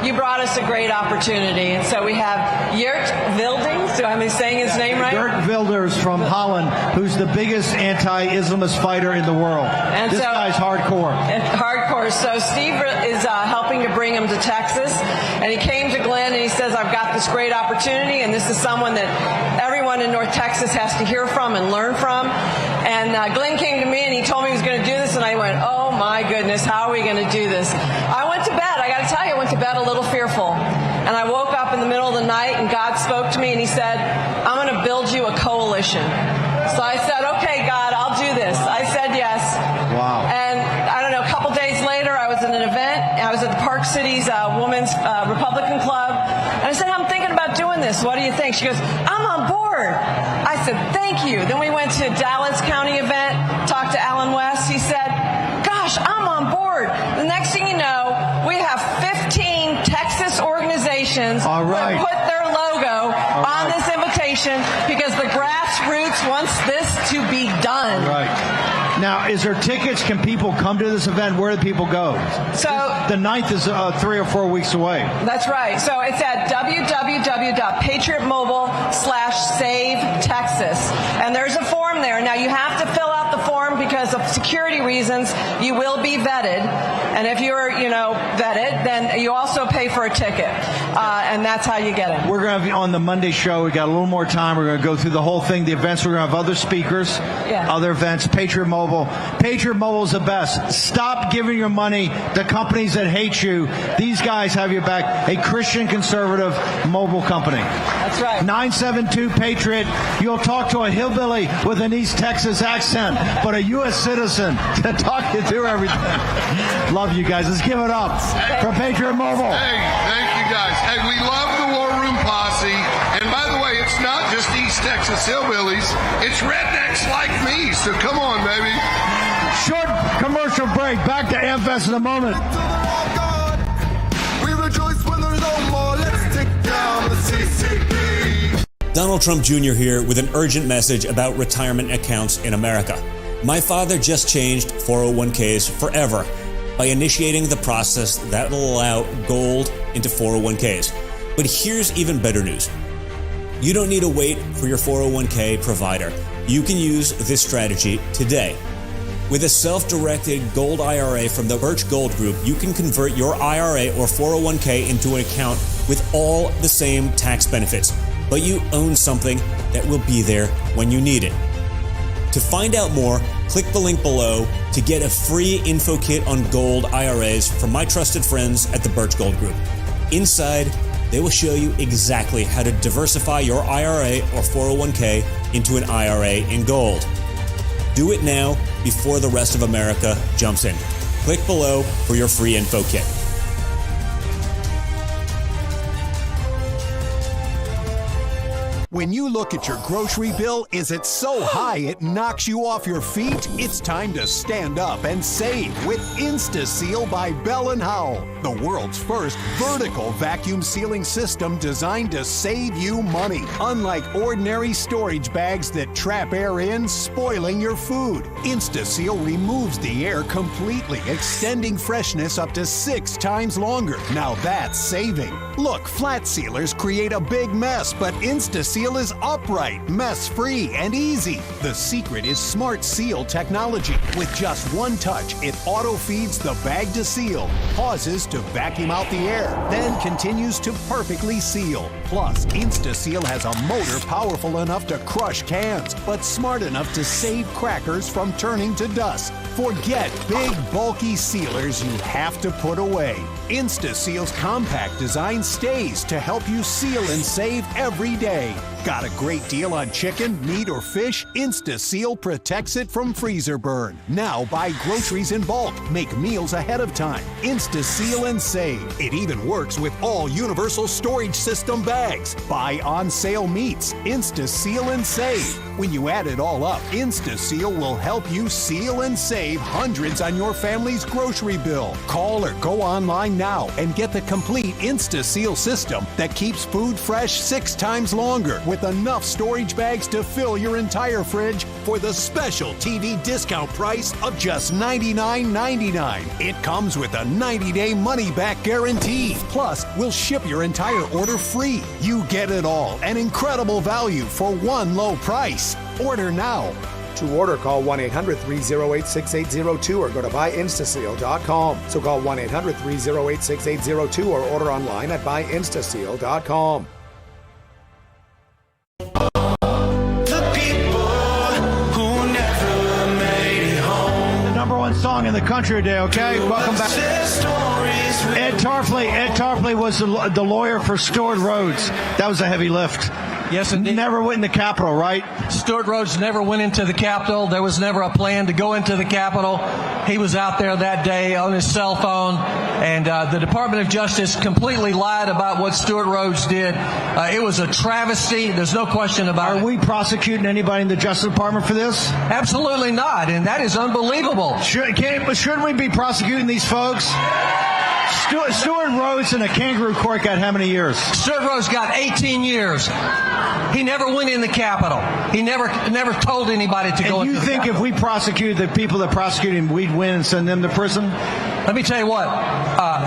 you brought us a great opportunity, and so we have Yurt Wildings. So am I saying his name right? Dirk Wilders from Holland, who's the biggest anti-Islamist fighter in the world. And this so, guy's hardcore. Hardcore. So Steve is helping to bring him to Texas, and he came to Glenn and he says, I've got this great opportunity, and this is someone that everyone in North Texas has to hear from and learn from. And Glenn came to me and he told me he was going to do this, and I went, oh my goodness, how are we going to do this? I went to bed. I got to tell you, I went to bed a little fearful. And I woke up in the middle of the night and God spoke to me and he said, I'm going to build you a coalition. So I said, okay, God, I'll do this. I said yes. Wow. And I don't know, a couple days later, I was at an event. I was at the Park City's Women's Republican Club. And I said, I'm thinking about doing this. What do you think? She goes, I'm on board. I said, thank you. Then we went to a Dallas County event, talked to Alan West. He said, gosh, I'm on board. The next thing you know, we have 15 Texas organizations that put their logo on this invitation because the Grassroots wants this to be done. Right. Now, is there tickets? Can people come to this event? Where do people go? So the 9th is 3 or 4 weeks away. That's right. So it's at www.patriotmobile.com/SaveTexas. And there's a form there. Now, you have to fill out the form because of security reasons. You will be vetted. And if you're, vetted, then you also pay for a ticket. And that's how you get it. We're going to have on the Monday show. We got a little more time. We're going to go through the whole thing. The events, we're going to have other speakers, other events. Patriot Mobile. Patriot Mobile is the best. Stop giving your money to companies that hate you. These guys have your back. A Christian conservative mobile company. That's right. 972-PATRIOT. You'll talk to a hillbilly with an East Texas accent, but a U.S. citizen to talk you through everything. Love you guys. Let's give it up for Patriot Mobile. Hey, thank you guys. Hey, we love the War Room Posse. And by the way, it's not just East Texas hillbillies. It's rednecks like me. So come on, baby. Short commercial break. Back to Amfest in a moment. We rejoice when there's no more. Let's take down the CCP. Donald Trump Jr. here with an urgent message about retirement accounts in America. My father just changed 401ks forever by initiating the process that will allow gold into 401ks. But here's even better news. You don't need to wait for your 401k provider. You can use this strategy today. With a self-directed gold IRA from the Birch Gold Group, you can convert your IRA or 401k into an account with all the same tax benefits, but you own something that will be there when you need it. To find out more, click the link below to get a free info kit on gold IRAs from my trusted friends at the Birch Gold Group. Inside, they will show you exactly how to diversify your IRA or 401k into an IRA in gold. Do it now before the rest of America jumps in. Click below for your free info kit. When you look at your grocery bill, is it so high it knocks you off your feet? It's time to stand up and save with InstaSeal by Bell & Howell, the world's first vertical vacuum sealing system designed to save you money. Unlike ordinary storage bags that trap air in, spoiling your food, InstaSeal removes the air completely, extending freshness up to 6 times longer. Now that's saving. Look, flat sealers create a big mess, but InstaSeal is upright, mess-free, and easy. The secret is Smart Seal technology. With just one touch, it auto-feeds the bag to seal, pauses to vacuum out the air, then continues to perfectly seal. Plus, InstaSeal has a motor powerful enough to crush cans, but smart enough to save crackers from turning to dust. Forget big, bulky sealers you have to put away. InstaSeal's compact design stays to help you seal and save every day. Got a great deal on chicken, meat, or fish? InstaSeal protects it from freezer burn. Now buy groceries in bulk. Make meals ahead of time. InstaSeal and save. It even works with all universal storage system bags. Buy on sale meats. InstaSeal and save. When you add it all up, InstaSeal will help you seal and save hundreds on your family's grocery bill. Call or go online now and get the complete InstaSeal system that keeps food fresh 6 times longer with enough storage bags to fill your entire fridge for the special TV discount price of just $99.99. It comes with a 90-day money-back guarantee. Plus, we'll ship your entire order free. You get it all. An incredible value for one low price. Order now. To order, call 1-800-308-6802 or go to buyinstaseal.com. So call 1-800-308-6802 or order online at buyinstaseal.com. Song in the country today, okay? Welcome back. Ed Tarpley was the lawyer for Stewart Rhodes. That was a heavy lift. Yes, indeed. Never went in the Capitol, right? Stewart Rhodes never went into the Capitol. There was never a plan to go into the Capitol. He was out there that day on his cell phone, and the Department of Justice completely lied about what Stewart Rhodes did. It was a travesty. There's no question about it. Are we prosecuting anybody in the Justice Department for this? Absolutely not, and that is unbelievable. Shouldn't we be prosecuting these folks? Stewart Rhodes in a kangaroo court got how many years? Stewart Rhodes got 18 years. He never went in the Capitol. He never told anybody to go into the Capitol. And you think if we prosecuted the people that prosecuted him, we'd win and send them to prison? Let me tell you what.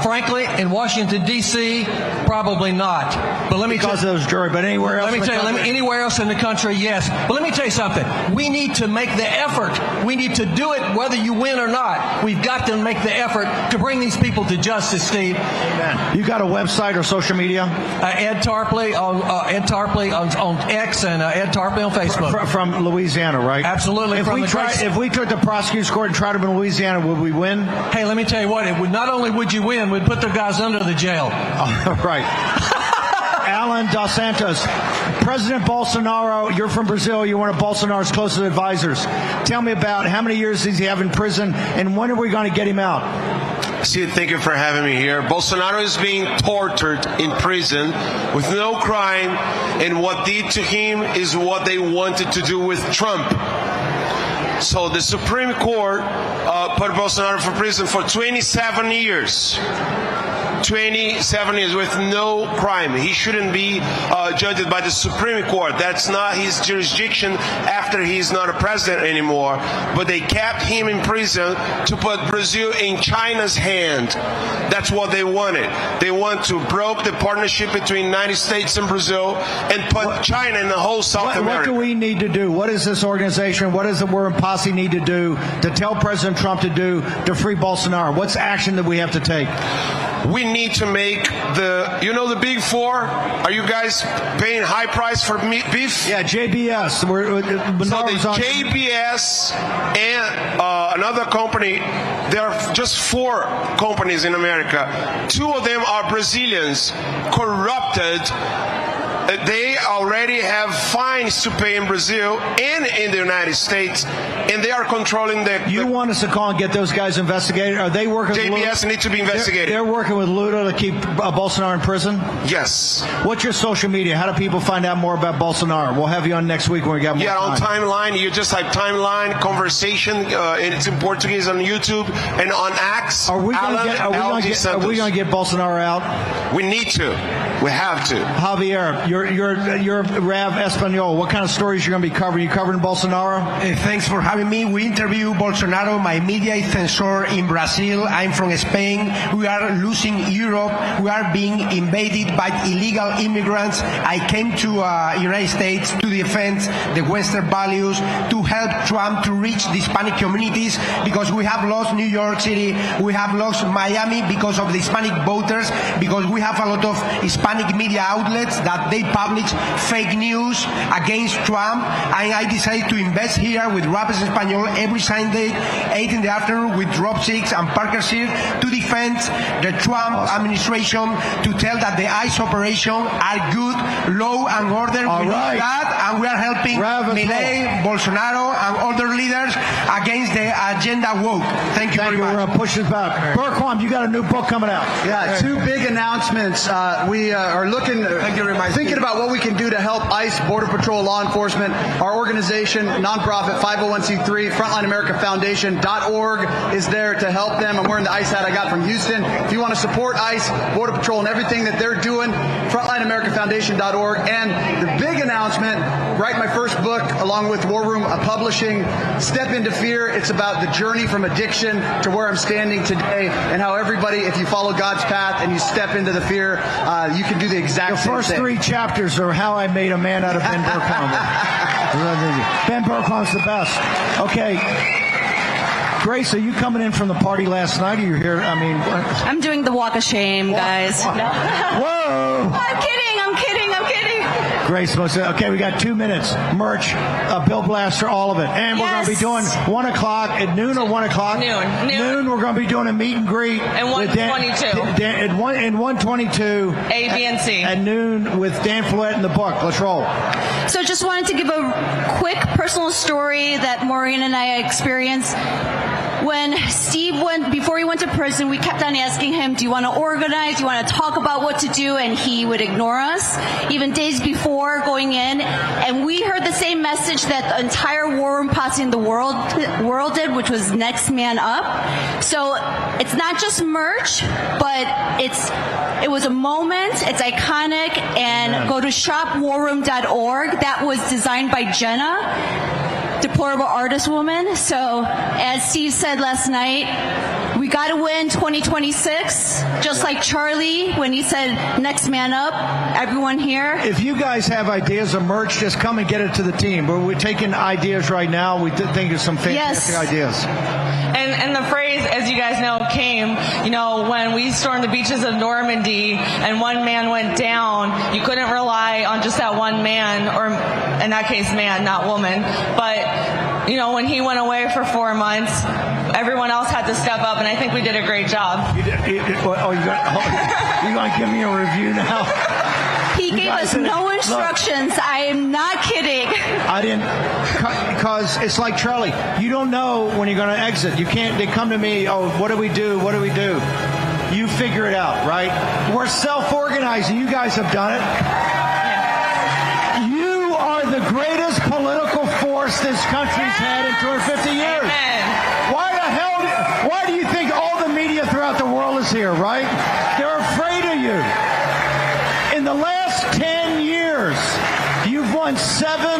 Frankly, in Washington, D.C., probably not. But let me because of those jury, but anywhere else. Anywhere else in the country, yes. But let me tell you something. We need to make the effort. We need to do it whether you win or not. We've got to make the effort to bring these people to justice, Steve. Amen. You got a website or social media? Ed Tarpley on X and Ed Tarpley on Facebook. From Louisiana, right? Absolutely. If we took the prosecutor's court and tried them in Louisiana, would we win? Hey, let me tell you what. It would not only would you win, we'd put the guys under the jail. Right. Alan Dos Santos, President Bolsonaro, you're from Brazil, you're one of Bolsonaro's closest advisors. Tell me about how many years does he have in prison, and when are we going to get him out? Steve, thank you for having me here. Bolsonaro is being tortured in prison with no crime, and what did to him is what they wanted to do with Trump. So the Supreme Court put Bolsonaro for prison for 27 years. 27 years with no crime. He shouldn't be judged by the Supreme Court. That's not his jurisdiction after he's not a president anymore. But they kept him in prison to put Brazil in China's hand. That's what they wanted. They want to break the partnership between the United States and Brazil and put China in the whole South America. What do we need to do? What does this organization, what does the War and Posse need to do to tell President Trump to do to free Bolsonaro? What's action that we have to take? We need to make the Big Four? Are you guys paying high price for beef? Yeah, JBS. So the JBS and another company, there are just 4 companies in America. 2 of them are Brazilians, corrupted. They already have fines to pay in Brazil and in the United States, and they are controlling the... You want us to call and get those guys investigated? Are they working with JBS need to be investigated. They're working with Ludo to keep Bolsonaro in prison? Yes. What's your social media? How do people find out more about Bolsonaro? We'll have you on next week when we got more time. On Timeline. You just type Timeline, Conversation, and it's in Portuguese on YouTube, and on X. Are we going to get Bolsonaro out? We need to. We have to. Javier, you're Rav Espanol. What kind of stories you're going to be covering? You covering Bolsonaro? Thanks for having me. We interview Bolsonaro. My media is censored in Brazil. I'm from Spain. We are losing Europe. We are being invaded by illegal immigrants. I came to United States to defend the Western values, to help Trump to reach the Hispanic communities, because we have lost New York City. We have lost Miami because of the Hispanic voters, because we have a lot of Hispanic media outlets that they publish fake news against Trump, and I decided to invest here with Rappers Espanol every Sunday, 8 in the afternoon, with Rob Six and Parker Sear, to defend the Trump administration, to tell that the ICE operation are good, law and order. We need that, and we are helping Milei, Bolsonaro, and other leaders against the agenda woke. Thank you very much. We're going to push this back. Burquam, you got a new book coming out. Yeah, 2 big announcements. We are looking. Thank you very much. I think thinking about what we can do to help ICE, Border Patrol, law enforcement, our organization, nonprofit 501c3, FrontlineAmericaFoundation.org is there to help them. I'm wearing the ICE hat I got from Houston. If you want to support ICE, Border Patrol, and everything that they're doing, FrontlineAmericaFoundation.org. And the big announcement, write my first book along with War Room Publishing, Step Into Fear. It's about the journey from addiction to where I'm standing today, and how everybody, if you follow God's path and you step into the fear, you can do the exact same thing. The first 3 chapters are how I made a man out of Ben Bergholm. Ben Bergholm's the best. Okay. Grace, are you coming in from the party last night, or you're here? I mean, I'm doing the walk of shame, guys. Whoa! I'm kidding. Grace, okay, we got 2 minutes. Merch, Bill Blaster, all of it. And we're going to be doing 1 o'clock at noon or 1 o'clock? Noon. We're going to be doing a meet and greet. And 1:22. And 1:22. A, B, and C. At noon with Dan Flett in the book. Let's roll. So just wanted to give a quick personal story that Maureen and I experienced. When Steve before he went to prison, we kept on asking him, do you want to organize? Do you want to talk about what to do? And he would ignore us, even days before going in. And we heard the same message that the entire War Room posse in the world did, which was next man up. So it's not just merch, but it was a moment. It's iconic. And go to shopwarroom.org. That was designed by Jenna, deplorable artist woman. So as Steve said last night, we got to win 2026, just like Charlie when he said next man up. Everyone here, if you guys have ideas of merch, just come and get it to the team. We're taking ideas right now. We think of some fantastic ideas. And the phrase, as you guys know, came, when we stormed the beaches of Normandy and one man went down, you couldn't rely on just that one man, or in that case, man, not woman. But, when he went away for 4 months, everyone else had to step up, and I think we did a great job. You're going to give me a review now? He gave us no instructions. Look, I am not kidding. I didn't, because it's like Charlie. You don't know when you're going to exit. You can't. They come to me. Oh, what do we do? What do we do? You figure it out, right? We're self-organizing. You guys have done it. You are the greatest political force this country's had in 250 years. Amen. Why do you think all the media throughout the world is here, right? They're afraid of you. In the last 10 years, you've won 7